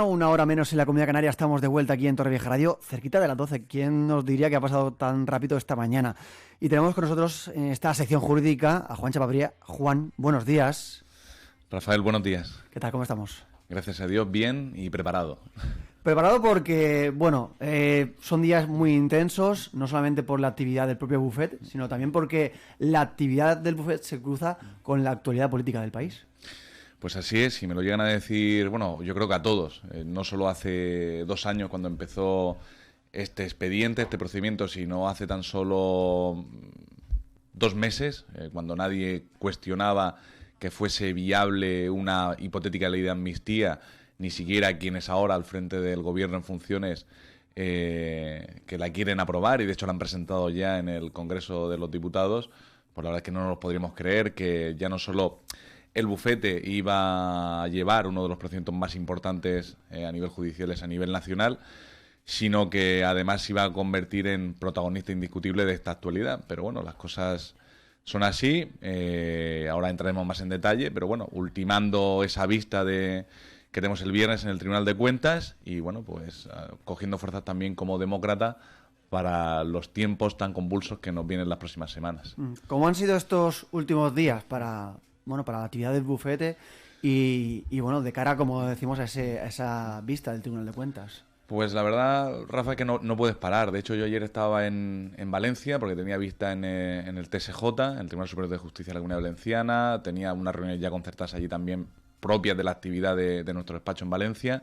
Una hora menos en la Comunidad Canaria, estamos de vuelta aquí en Torrevieja Radio, cerquita de las 12. ¿Quién nos diría que ha pasado tan rápido esta mañana? Y tenemos con nosotros en esta sección jurídica a Juan Chapabría. Juan, buenos días. Rafael, buenos días. ¿Qué tal? ¿Cómo estamos? Gracias a Dios, bien y preparado. Preparado porque, son días muy intensos, no solamente por la actividad del propio bufet, sino también porque la actividad del bufet se cruza con la actualidad política del país. Pues así es, y me lo llegan a decir, bueno, yo creo que a todos, no solo hace 2 años cuando empezó este expediente, este procedimiento, sino hace tan solo 2 meses, cuando nadie cuestionaba que fuese viable una hipotética ley de amnistía, ni siquiera quienes ahora al frente del gobierno en funciones que la quieren aprobar, y de hecho la han presentado ya en el Congreso de los Diputados. Pues la verdad es que no nos lo podríamos creer, que ya no solo el bufete iba a llevar uno de los procedimientos más importantes a nivel judicial, a nivel nacional, sino que además se iba a convertir en protagonista indiscutible de esta actualidad. Pero bueno, las cosas son así, ahora entraremos más en detalle, pero bueno, ultimando esa vista que tenemos el viernes en el Tribunal de Cuentas y bueno, pues cogiendo fuerzas también como demócrata para los tiempos tan convulsos que nos vienen las próximas semanas. ¿Cómo han sido estos últimos días para la actividad del bufete y de cara, como decimos, a esa vista del Tribunal de Cuentas? Pues la verdad, Rafa, es que no puedes parar. De hecho, yo ayer estaba en Valencia porque tenía vista en el TSJ, en el Tribunal Superior de Justicia de la Comunidad Valenciana. Tenía unas reuniones ya concertadas allí también propias de la actividad de nuestro despacho en Valencia.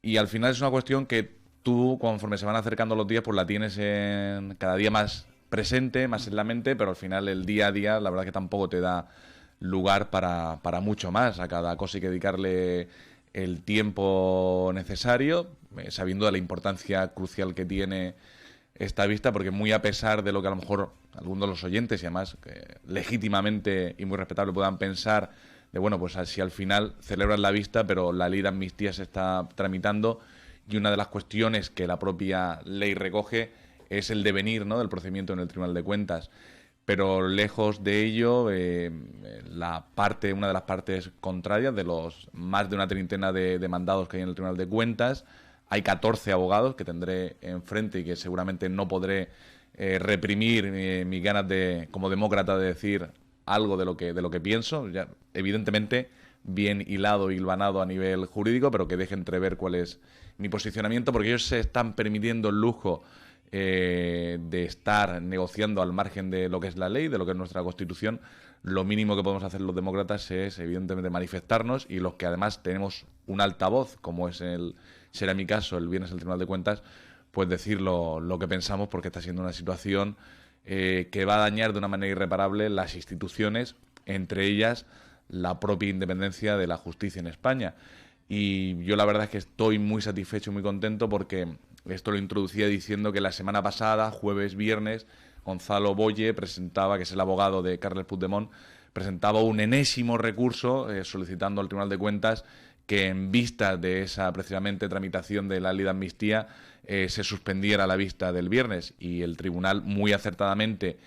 Y al final es una cuestión que tú, conforme se van acercando los días, pues la tienes cada día más presente, más en la mente, pero al final el día a día, la verdad que tampoco te da lugar para mucho más. A cada cosa hay que dedicarle el tiempo necesario, sabiendo de la importancia crucial que tiene esta vista, porque muy a pesar de lo que a lo mejor algunos de los oyentes, y además legítimamente y muy respetable, puedan pensar de, bueno, pues si al final celebran la vista, pero la ley de amnistía se está tramitando y una de las cuestiones que la propia ley recoge es el devenir, ¿no?, del procedimiento en el Tribunal de Cuentas. Pero lejos de ello, una de las partes contrarias, de los más de una treintena de demandados que hay en el Tribunal de Cuentas, hay 14 abogados que tendré enfrente y que seguramente no podré reprimir mis ganas como demócrata de decir algo de lo que pienso, ya, evidentemente bien hilado y hilvanado a nivel jurídico, pero que deje entrever cuál es mi posicionamiento, porque ellos se están permitiendo el lujo de estar negociando al margen de lo que es la ley, de lo que es nuestra Constitución. Lo mínimo que podemos hacer los demócratas es evidentemente manifestarnos, y los que además tenemos un altavoz, como será mi caso el viernes en el Tribunal de Cuentas, pues decir lo que pensamos, porque está siendo una situación que va a dañar de una manera irreparable las instituciones, entre ellas la propia independencia de la justicia en España. Y yo la verdad es que estoy muy satisfecho y muy contento, porque esto lo introducía diciendo que la semana pasada, jueves, viernes, Gonzalo Boye presentaba, que es el abogado de Carles Puigdemont, presentaba un enésimo recurso solicitando al Tribunal de Cuentas que en vista de esa precisamente tramitación de la ley de amnistía se suspendiera la vista del viernes, y el tribunal muy acertadamente,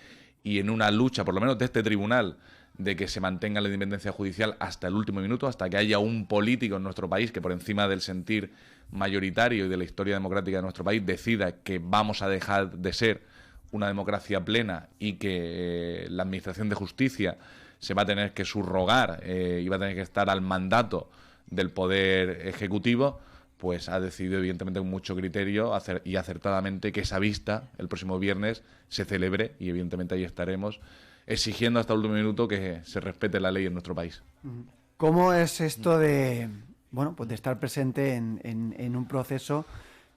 y en una lucha por lo menos de este tribunal de que se mantenga la independencia judicial hasta el último minuto, hasta que haya un político en nuestro país que por encima del sentir mayoritario y de la historia democrática de nuestro país decida que vamos a dejar de ser una democracia plena y que la administración de justicia se va a tener que subrogar y va a tener que estar al mandato del poder ejecutivo, pues ha decidido evidentemente con mucho criterio y acertadamente que esa vista el próximo viernes se celebre, y evidentemente ahí estaremos exigiendo hasta el último minuto que se respete la ley en nuestro país. ¿Cómo es esto de estar presente en un proceso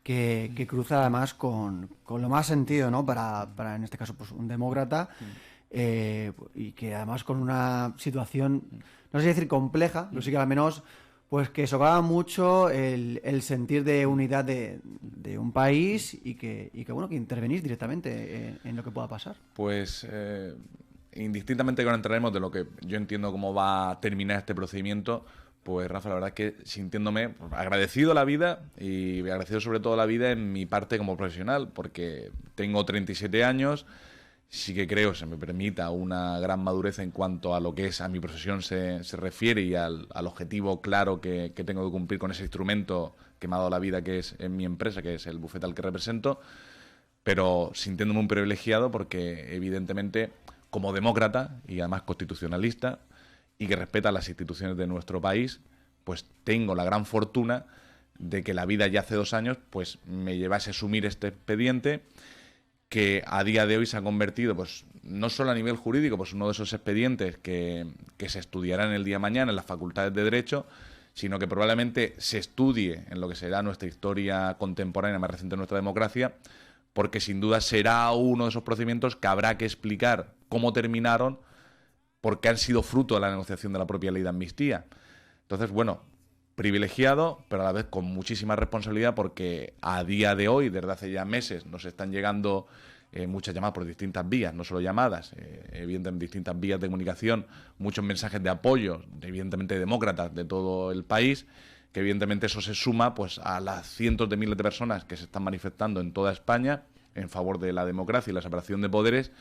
que cruza además con lo más sentido, ¿no?, para en este caso pues un demócrata, y que además con una situación, no sé si decir compleja, pero sí que al menos pues que socava mucho el sentir de unidad de un país, y que intervenís directamente en lo que pueda pasar? Pues indistintamente que ahora entraremos de lo que yo entiendo cómo va a terminar este procedimiento, pues Rafa, la verdad es que sintiéndome agradecido a la vida, y agradecido sobre todo a la vida en mi parte como profesional, porque tengo 37 años, sí que creo se me permita una gran madurez en cuanto a lo que es a mi profesión se refiere y al objetivo claro que tengo que cumplir con ese instrumento que me ha dado la vida, que es en mi empresa, que es el bufete al que represento, pero sintiéndome un privilegiado porque evidentemente como demócrata y además constitucionalista y que respeta las instituciones de nuestro país, pues tengo la gran fortuna de que la vida ya hace 2 años pues me llevase a asumir este expediente que a día de hoy se ha convertido, pues no solo a nivel jurídico, pues uno de esos expedientes que se estudiarán el día de mañana en las facultades de Derecho, sino que probablemente se estudie en lo que será nuestra historia contemporánea más reciente de nuestra democracia, porque sin duda será uno de esos procedimientos que habrá que explicar cómo terminaron, porque han sido fruto de la negociación de la propia ley de amnistía. Entonces, bueno, privilegiado, pero a la vez con muchísima responsabilidad, porque a día de hoy, desde hace ya meses, nos están llegando muchas llamadas por distintas vías, no solo llamadas, evidentemente distintas vías de comunicación, muchos mensajes de apoyo, evidentemente demócratas de todo el país, que evidentemente eso se suma pues a las cientos de miles de personas que se están manifestando en toda España en favor de la democracia y la separación de poderes,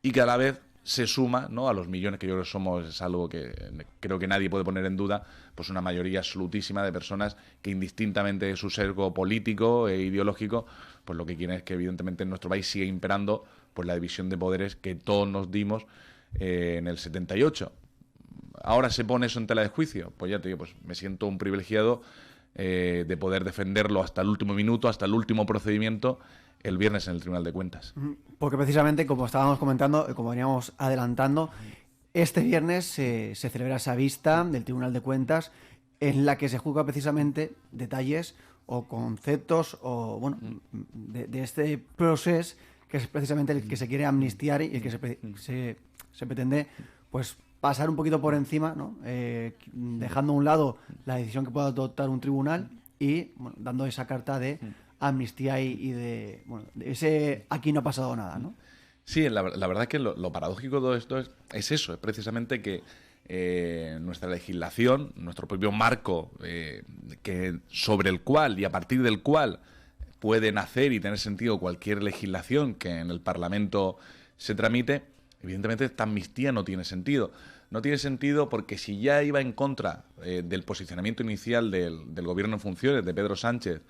y que a la vez se suma, ¿no?, a los millones que yo creo que somos, es algo que creo que nadie puede poner en duda, pues una mayoría absolutísima de personas que indistintamente de su sesgo político e ideológico, pues lo que quieren es que evidentemente en nuestro país siga imperando pues la división de poderes que todos nos dimos en el 78. Ahora se pone eso en tela de juicio, pues ya te digo, pues me siento un privilegiado de poder defenderlo hasta el último minuto, hasta el último procedimiento, el viernes en el Tribunal de Cuentas. Porque precisamente, como estábamos comentando, como veníamos adelantando, este viernes se celebra esa vista del Tribunal de Cuentas en la que se juzga precisamente detalles o conceptos o bueno de este proceso que es precisamente el que se quiere amnistiar y el que se pretende pues pasar un poquito por encima, ¿no? Dejando a un lado la decisión que pueda adoptar un tribunal y bueno, dando esa carta de amnistía y de, bueno, de ese aquí no ha pasado nada, ¿no? Sí, la verdad es que lo paradójico de todo esto es eso, es precisamente que nuestra legislación, nuestro propio marco, que sobre el cual y a partir del cual puede nacer y tener sentido cualquier legislación que en el Parlamento se tramite, evidentemente esta amnistía no tiene sentido. No tiene sentido porque si ya iba en contra del posicionamiento inicial del gobierno en funciones, de Pedro Sánchez,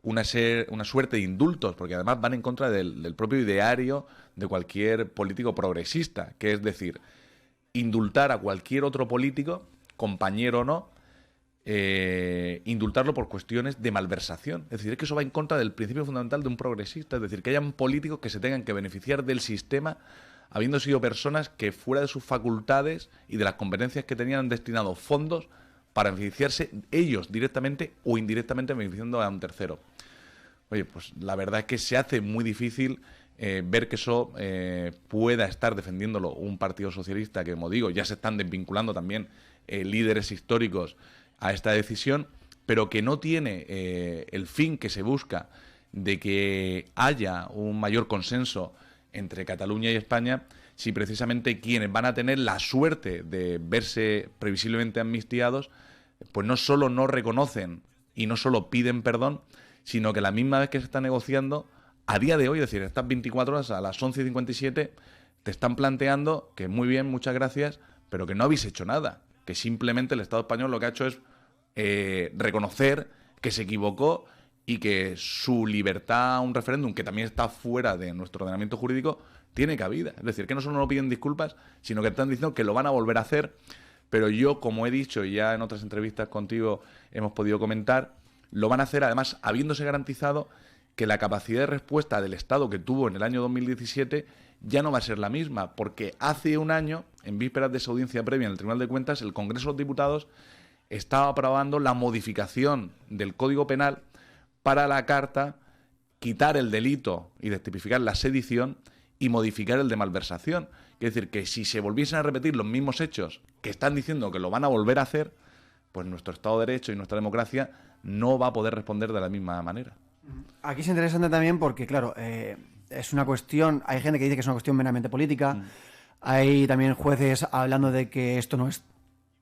una suerte de indultos, porque además van en contra del propio ideario de cualquier político progresista, que es decir, indultar a cualquier otro político, compañero o no, indultarlo por cuestiones de malversación. Es decir, es que eso va en contra del principio fundamental de un progresista, es decir, que hayan políticos que se tengan que beneficiar del sistema habiendo sido personas que fuera de sus facultades y de las competencias que tenían han destinado fondos para beneficiarse ellos directamente o indirectamente beneficiando a un tercero. Oye, pues la verdad es que se hace muy difícil ver que eso pueda estar defendiéndolo un partido socialista que, como digo, ya se están desvinculando también líderes históricos a esta decisión, pero que no tiene el fin que se busca de que haya un mayor consenso entre Cataluña y España, si precisamente quienes van a tener la suerte de verse previsiblemente amnistiados, pues no solo no reconocen y no solo piden perdón, sino que la misma vez que se está negociando, a día de hoy, es decir, estas 24 horas a las 11:57, te están planteando que muy bien, muchas gracias, pero que no habéis hecho nada, que simplemente el Estado español lo que ha hecho es reconocer que se equivocó y que su libertad a un referéndum, que también está fuera de nuestro ordenamiento jurídico, tiene cabida. Es decir, que no solo no piden disculpas, sino que están diciendo que lo van a volver a hacer. Pero yo, como he dicho, y ya en otras entrevistas contigo hemos podido comentar, lo van a hacer además habiéndose garantizado que la capacidad de respuesta del Estado que tuvo en el año 2017 ya no va a ser la misma, porque hace un año, en vísperas de esa audiencia previa en el Tribunal de Cuentas, el Congreso de los Diputados estaba aprobando la modificación del Código Penal para la carta, quitar el delito y destipificar la sedición y modificar el de malversación. Es decir, que si se volviesen a repetir los mismos hechos que están diciendo que lo van a volver a hacer, pues nuestro Estado de Derecho y nuestra democracia no va a poder responder de la misma manera. Aquí es interesante también porque, claro, es una cuestión, hay gente que dice que es una cuestión meramente política, hay también jueces hablando de que esto no es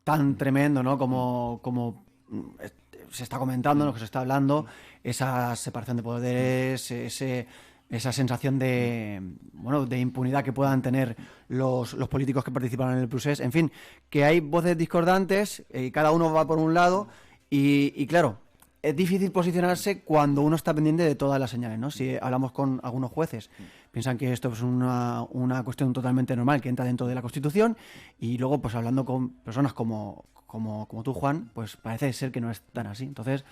tan tremendo, ¿no?, como se está comentando, lo que se está hablando, esa separación de poderes, ese esa sensación de, bueno, de impunidad que puedan tener los políticos que participaron en el procés. En fin, que hay voces discordantes y cada uno va por un lado y claro, es difícil posicionarse cuando uno está pendiente de todas las señales, ¿no? Si hablamos con algunos jueces, piensan que esto es una cuestión totalmente normal que entra dentro de la Constitución y luego, pues hablando con personas como tú, Juan, pues parece ser que no es tan así. Entonces,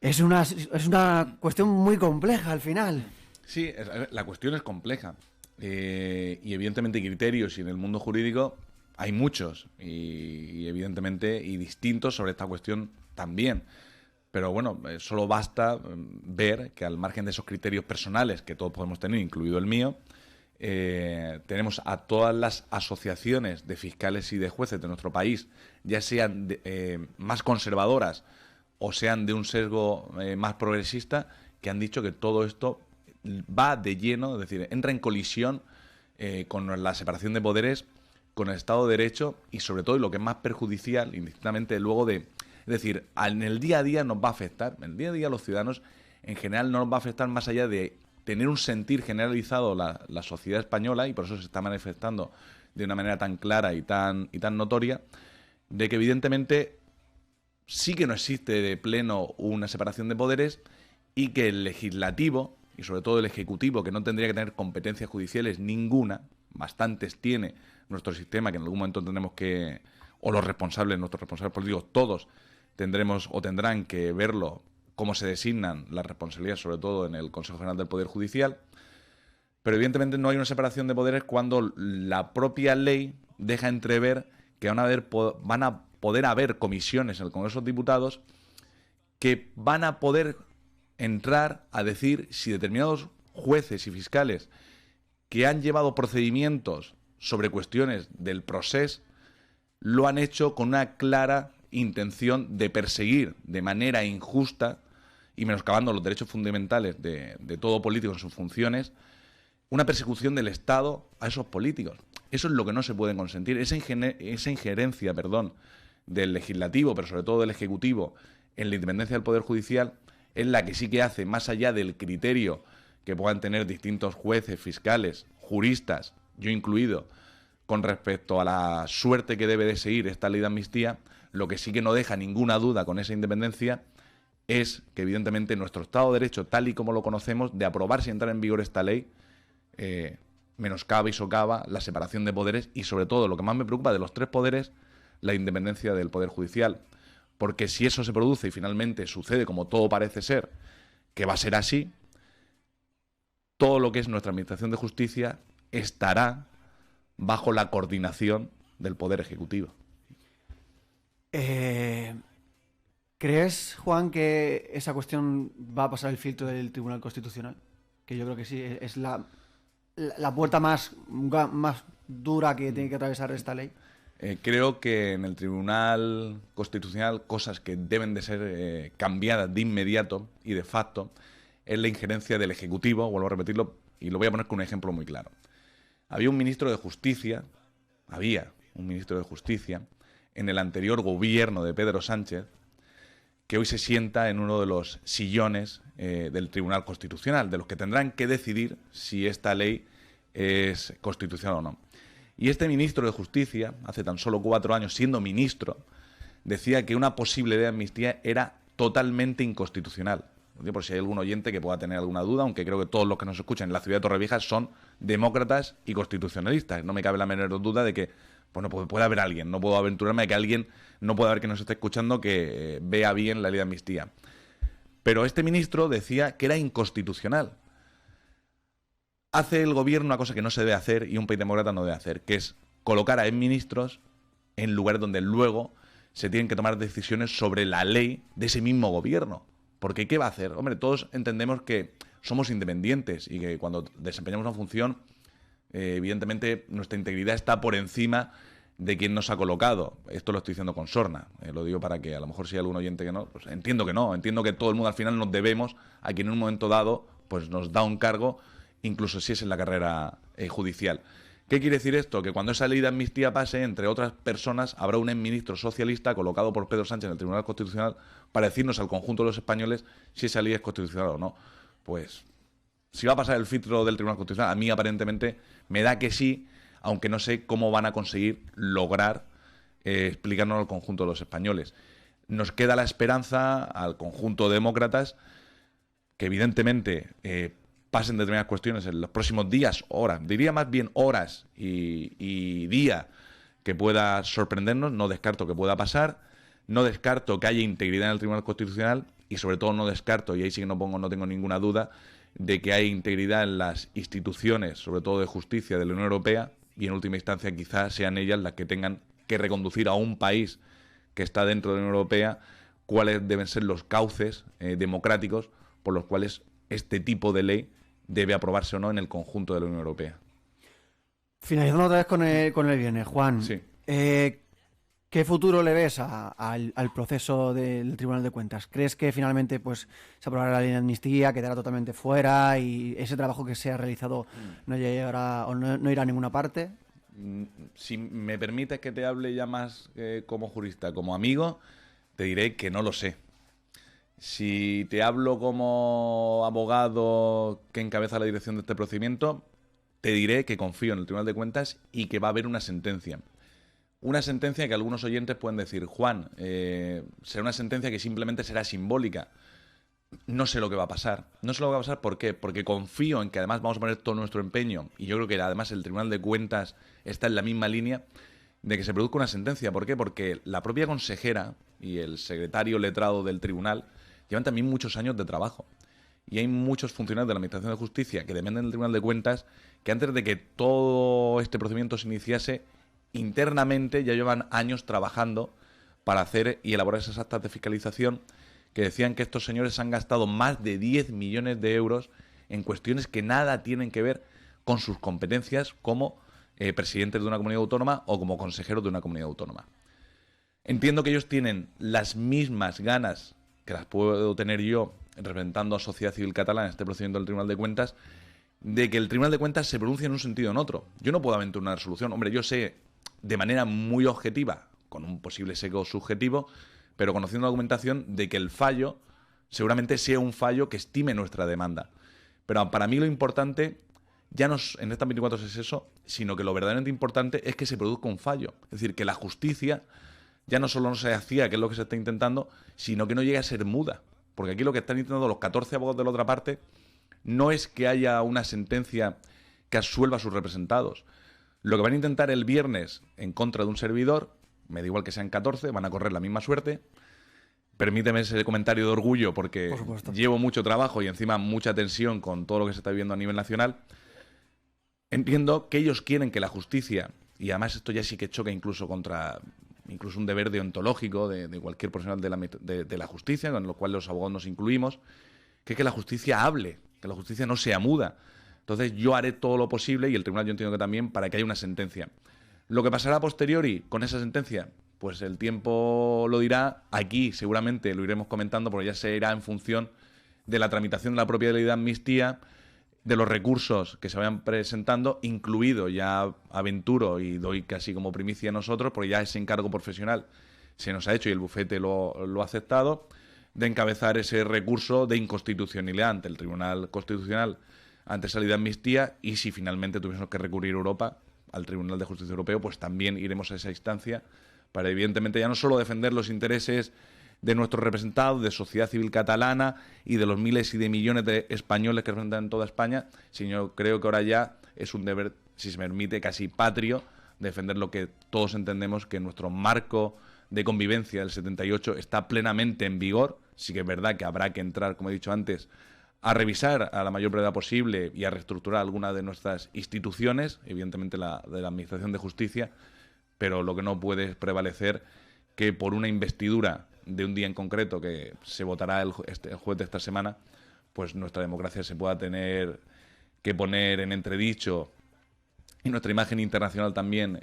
es una cuestión muy compleja al final. Sí, la cuestión es compleja. Y evidentemente criterios y en el mundo jurídico hay muchos y evidentemente y distintos sobre esta cuestión también. Pero bueno, solo basta ver que al margen de esos criterios personales que todos podemos tener, incluido el mío, tenemos a todas las asociaciones de fiscales y de jueces de nuestro país, ya sean más conservadoras o sean de un sesgo más progresista, que han dicho que todo esto va de lleno, es decir, entra en colisión con la separación de poderes, con el Estado de Derecho y sobre todo, y lo que es más perjudicial, indistintamente luego de... Es decir, en el día a día nos va a afectar, en el día a día los ciudadanos en general no nos va a afectar más allá de tener un sentir generalizado la sociedad española, y por eso se está manifestando de una manera tan clara y tan notoria, de que evidentemente sí que no existe de pleno una separación de poderes y que el legislativo, y sobre todo el ejecutivo, que no tendría que tener competencias judiciales ninguna, bastantes tiene nuestro sistema, que en algún momento tendremos que, o los responsables, nuestros responsables políticos, todos tendremos o tendrán que verlo, cómo se designan las responsabilidades, sobre todo en el Consejo General del Poder Judicial. Pero evidentemente no hay una separación de poderes cuando la propia ley deja entrever que van a poder haber comisiones en el Congreso de Diputados que van a poder entrar a decir si determinados jueces y fiscales que han llevado procedimientos sobre cuestiones del procés lo han hecho con una clara intención de perseguir de manera injusta y menoscabando los derechos fundamentales de todo político en sus funciones, una persecución del Estado a esos políticos. Eso es lo que no se puede consentir. Esa injerencia, del legislativo, pero sobre todo del ejecutivo, en la independencia del Poder Judicial, es la que sí que hace, más allá del criterio que puedan tener distintos jueces, fiscales, juristas, yo incluido, con respecto a la suerte que debe de seguir esta ley de amnistía, lo que sí que no deja ninguna duda con esa independencia es que evidentemente nuestro Estado de Derecho, tal y como lo conocemos, de aprobarse y entrar en vigor esta ley, menoscaba y socava la separación de poderes y sobre todo, lo que más me preocupa de los tres poderes, la independencia del Poder Judicial. Porque si eso se produce y finalmente sucede como todo parece ser, que va a ser así, todo lo que es nuestra Administración de Justicia estará bajo la coordinación del Poder Ejecutivo. ¿Crees, Juan, que esa cuestión va a pasar el filtro del Tribunal Constitucional? Que yo creo que sí, es la puerta más dura que tiene que atravesar esta ley. Creo que en el Tribunal Constitucional cosas que deben de ser cambiadas de inmediato y de facto es la injerencia del Ejecutivo, vuelvo a repetirlo, y lo voy a poner con un ejemplo muy claro. Había un ministro de Justicia en el anterior gobierno de Pedro Sánchez que hoy se sienta en uno de los sillones del Tribunal Constitucional, de los que tendrán que decidir si esta ley es constitucional o no. Y este ministro de Justicia, hace tan solo 4 años, siendo ministro, decía que una posible ley de amnistía era totalmente inconstitucional. Por si hay algún oyente que pueda tener alguna duda, aunque creo que todos los que nos escuchan en la ciudad de Torrevieja son demócratas y constitucionalistas. No me cabe la menor duda de que pues puede haber alguien, no puedo aventurarme a que alguien, no puede haber que nos esté escuchando que vea bien la ley de amnistía. Pero este ministro decía que era inconstitucional. Hace el gobierno una cosa que no se debe hacer y un país demócrata no debe hacer, que es colocar a exministros en lugares donde luego se tienen que tomar decisiones sobre la ley de ese mismo gobierno. Porque ¿qué va a hacer? Hombre, todos entendemos que somos independientes y que cuando desempeñamos una función, evidentemente nuestra integridad está por encima de quien nos ha colocado. Esto lo estoy diciendo con sorna. Lo digo para que a lo mejor si hay algún oyente que no, pues entiendo que no. Entiendo que todo el mundo al final nos debemos a quien en un momento dado pues nos da un cargo, incluso si es en la carrera judicial. ¿Qué quiere decir esto? Que cuando esa ley de amnistía pase, entre otras personas, habrá un exministro socialista colocado por Pedro Sánchez en el Tribunal Constitucional para decirnos al conjunto de los españoles si esa ley es constitucional o no. Pues Si va a pasar el filtro del Tribunal Constitucional, a mí aparentemente me da que sí, aunque no sé cómo van a conseguir lograr explicarnos al conjunto de los españoles. Nos queda la esperanza al conjunto de demócratas que evidentemente pasen determinadas cuestiones en los próximos días, horas, diría más bien horas y día que pueda sorprendernos. No descarto que pueda pasar, no descarto que haya integridad en el Tribunal Constitucional y sobre todo no descarto, y ahí sí que no tengo ninguna duda, de que haya integridad en las instituciones, sobre todo de justicia de la Unión Europea, y en última instancia quizás sean ellas las que tengan que reconducir a un país que está dentro de la Unión Europea cuáles deben ser los cauces democráticos por los cuales este tipo de ley debe aprobarse o no en el conjunto de la Unión Europea. Finalizando otra vez con el viernes, Juan. Sí. ¿Qué futuro le ves al proceso del Tribunal de Cuentas? ¿Crees que finalmente pues se aprobará la ley de amnistía, quedará totalmente fuera y ese trabajo que se ha realizado no llegará o no irá a ninguna parte? Si me permites que te hable ya más como jurista, como amigo, te diré que no lo sé. Si te hablo como abogado que encabeza la dirección de este procedimiento, te diré que confío en el Tribunal de Cuentas y que va a haber una sentencia. Una sentencia que algunos oyentes pueden decir, Juan, será una sentencia que simplemente será simbólica. No sé lo que va a pasar. No sé lo que va a pasar, ¿por qué? Porque confío en que además vamos a poner todo nuestro empeño, y yo creo que además el Tribunal de Cuentas está en la misma línea, de que se produzca una sentencia. ¿Por qué? Porque la propia consejera y el secretario letrado del tribunal llevan también muchos años de trabajo. Y hay muchos funcionarios de la Administración de Justicia que dependen del Tribunal de Cuentas que antes de que todo este procedimiento se iniciase, internamente ya llevan años trabajando para hacer y elaborar esas actas de fiscalización que decían que estos señores han gastado más de 10 millones de euros en cuestiones que nada tienen que ver con sus competencias como presidentes de una comunidad autónoma o como consejeros de una comunidad autónoma. Entiendo que ellos tienen las mismas ganas que las puedo tener yo representando a Sociedad Civil Catalana en este procedimiento del Tribunal de Cuentas, de que el Tribunal de Cuentas se pronuncie en un sentido o en otro. Yo no puedo aventurar una resolución. Hombre, yo sé de manera muy objetiva, con un posible sesgo subjetivo, pero conociendo la argumentación de que el fallo seguramente sea un fallo que estime nuestra demanda. Pero para mí lo importante ya no en estas 24 horas es eso, sino que lo verdaderamente importante es que se produzca un fallo. Es decir, que la justicia ya no solo no se hacía, que es lo que se está intentando, sino que no llegue a ser muda. Porque aquí lo que están intentando los 14 abogados de la otra parte no es que haya una sentencia que absuelva a sus representados. Lo que van a intentar el viernes en contra de un servidor, me da igual que sean 14, van a correr la misma suerte. Permíteme ese comentario de orgullo porque llevo mucho trabajo y encima mucha tensión con todo lo que se está viviendo a nivel nacional. Entiendo que ellos quieren que la justicia, y además esto ya sí que choca incluso contra un deber deontológico de cualquier profesional de la justicia, con lo cual los abogados nos incluimos, que es que la justicia hable, que la justicia no sea muda. Entonces yo haré todo lo posible, y el tribunal yo entiendo que también, para que haya una sentencia. Lo que pasará a posteriori con esa sentencia, pues el tiempo lo dirá. Aquí seguramente lo iremos comentando, porque ya se irá en función de la tramitación de la propia ley de amnistía, de los recursos que se vayan presentando, incluido, ya aventuro y doy casi como primicia a nosotros, porque ya ese encargo profesional se nos ha hecho y el bufete lo ha aceptado, de encabezar ese recurso de inconstitucionalidad ante el Tribunal Constitucional ante esa ley de amnistía, y si finalmente tuviésemos que recurrir a Europa, al Tribunal de Justicia Europeo, pues también iremos a esa instancia para, evidentemente, ya no solo defender los intereses de nuestros representados, de sociedad civil catalana y de los miles y de millones de españoles que representan en toda España, sino creo que ahora ya es un deber, si se me permite, casi patrio, defender lo que todos entendemos que nuestro marco de convivencia del 78 está plenamente en vigor. Sí que es verdad que habrá que entrar, como he dicho antes, a revisar a la mayor brevedad posible y a reestructurar algunas de nuestras instituciones, evidentemente la de la Administración de Justicia, pero lo que no puede es prevalecer que por una investidura de un día en concreto que se votará el jueves de esta semana, pues nuestra democracia se pueda tener que poner en entredicho y nuestra imagen internacional también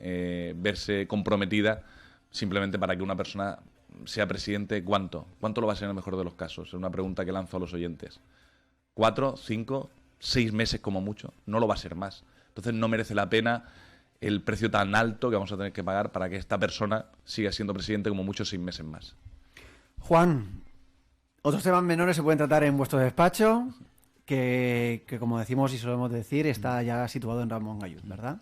verse comprometida simplemente para que una persona sea presidente. ¿Cuánto lo va a ser en el mejor de los casos? Es una pregunta que lanzo a los oyentes. 4, 5, 6 meses como mucho, no lo va a ser más. Entonces no merece la pena el precio tan alto que vamos a tener que pagar para que esta persona siga siendo presidente como mucho 6 meses más. Juan, otros temas menores se pueden tratar en vuestro despacho. que como decimos y solemos decir, está ya situado en Ramón Gallud, ¿verdad?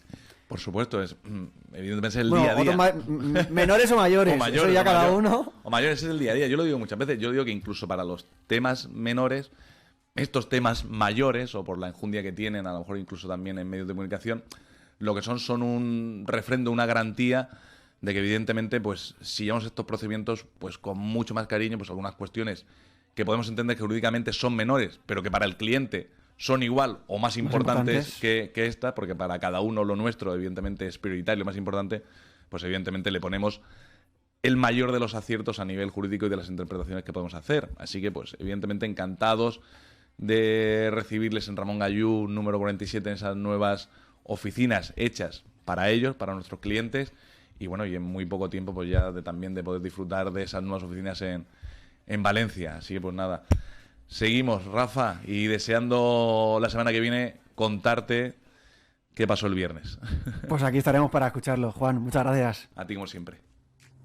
Por supuesto, evidentemente es el Bueno, día a día. Menores o mayores, O mayores, eso ya o cada mayor- uno. O mayores es el día a día. Yo lo digo muchas veces. Yo digo que incluso para los temas menores, estos temas mayores, o por la enjundia que tienen, a lo mejor incluso también en medios de comunicación, lo que son un refrendo, una garantía de que evidentemente, pues, si llevamos estos procedimientos, pues con mucho más cariño, pues algunas cuestiones que podemos entender que jurídicamente son menores, pero que para el cliente son igual o más importantes que esta, porque para cada uno lo nuestro, evidentemente, es prioritario, lo más importante, pues evidentemente le ponemos el mayor de los aciertos a nivel jurídico y de las interpretaciones que podemos hacer. Así que, pues, evidentemente, encantados de recibirles en Ramón Gallú, número 47, en esas nuevas oficinas hechas para ellos, para nuestros clientes, y bueno, y en muy poco tiempo, pues ya también de poder disfrutar de esas nuevas oficinas en Valencia. Así que, pues nada. Seguimos, Rafa, y deseando la semana que viene contarte qué pasó el viernes. Pues aquí estaremos para escucharlo. Juan, muchas gracias. A ti como siempre.